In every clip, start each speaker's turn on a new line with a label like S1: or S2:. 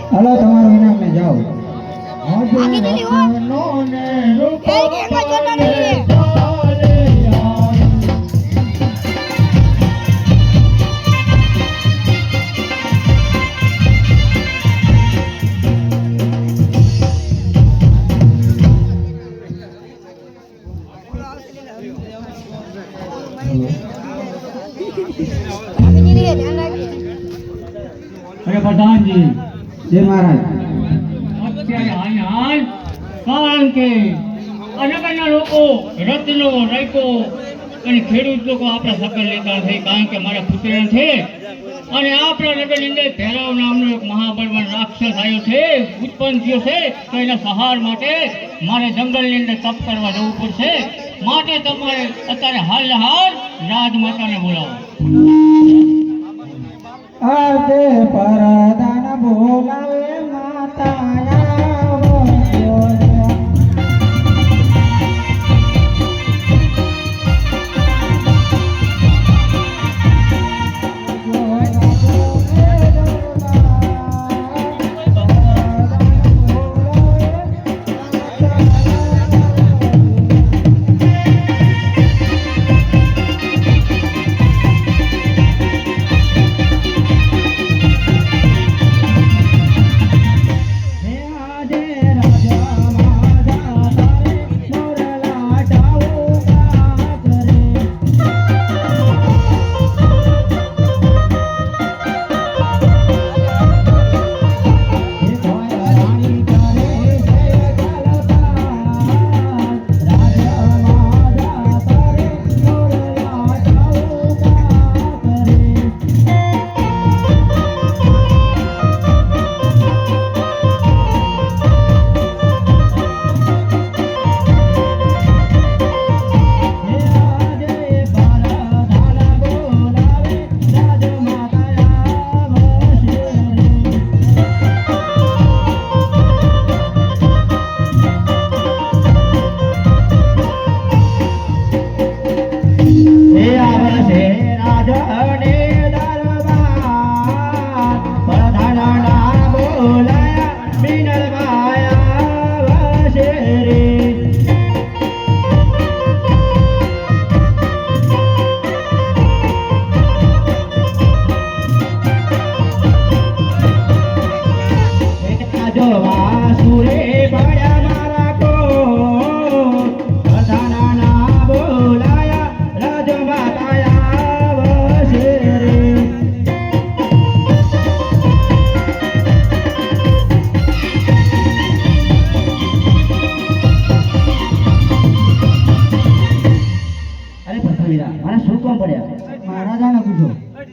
S1: હાલો તમારું ઇનામ ને જાઓ
S2: આગે જલ્દી હો એક વચન નહીં
S3: अरे प्रधान जी
S1: જય મહારાજ
S3: અત્યારે હાલ કારણ કે અનગરના લોકો રત્નો રાયકો અને ખેડૂત લોકો આપણા સકલ લેતા થઈ કારણ કે મારા પુત્રના છે અને આપણા નગરની અંદર ભૈરવ નામનો એક મહાબળવાન રાક્ષસ આવ્યો છે ઉત્પન્ન થયો છે તો એના સહાર માટે મારે જંગલની અંદર તપ કરવા જવું પડશે માટે તમારે અત્યારે હાલ રાજમાતાને બોલાવો
S1: આજે પરદાન બોલાવે માતાના વસ્યો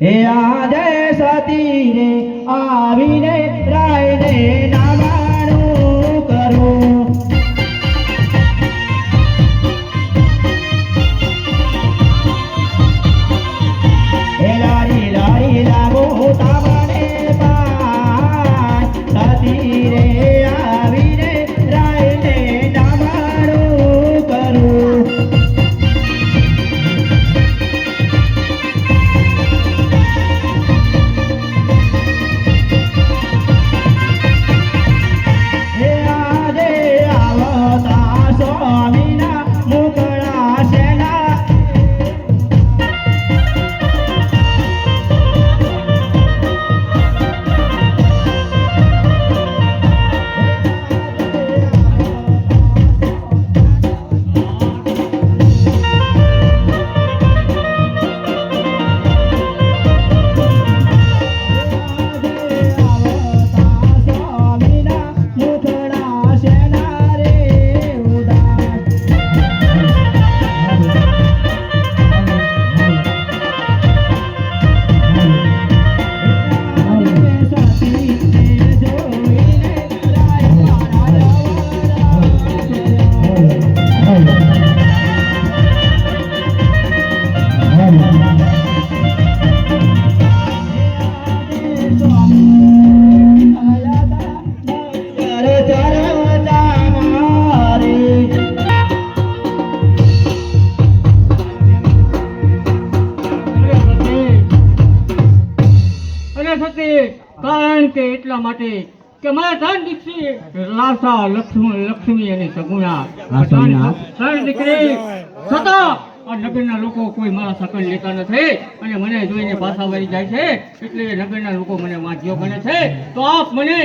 S4: હે આજે સતી રે આવીને રાયને નાવાનું કરું હે લારી લારી લાગો તામને પાય સતી રે આવીને રાયને નાવાનું કરું
S3: કે મારા ત્રણ દીકરી લાસા લક્ષ્મી અને સગુણા
S1: હા, સોમનાથ.
S3: ત્રણ દીકરી છતાં આ નગરના લોકો કોઈ મારા સકન લેતા નથી અને મને જોઈને પાછા વળી જાય છે એટલે નગરના લોકો મને વાંચ્યો ગણે છે. તો આપ મને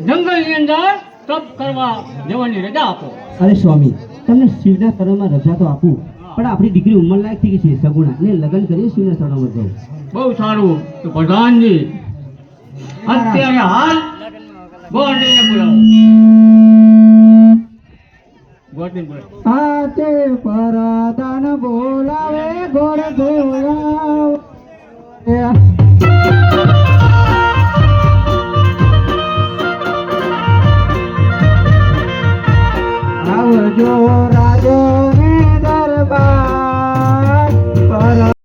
S3: જંગલની અંદર તપ કરવા જવાની રજા આપો.
S4: અરે સ્વામી, તમને શિવના શરણમાં રજા તો આપું, પણ આપણી દીકરી ઉંમરલાયક થઈ ગઈ છે સગુણા, ને લગ્ન કરીએ શિવના શરણમાં જવું.
S3: બહુ સારું. તો પ્રધાનજી અત્યારે હાલ ગોળને બોલાવો. ગોળને બોલાવો.
S1: હાથે પરદાન બોલાવે ગોળ ધોળાવે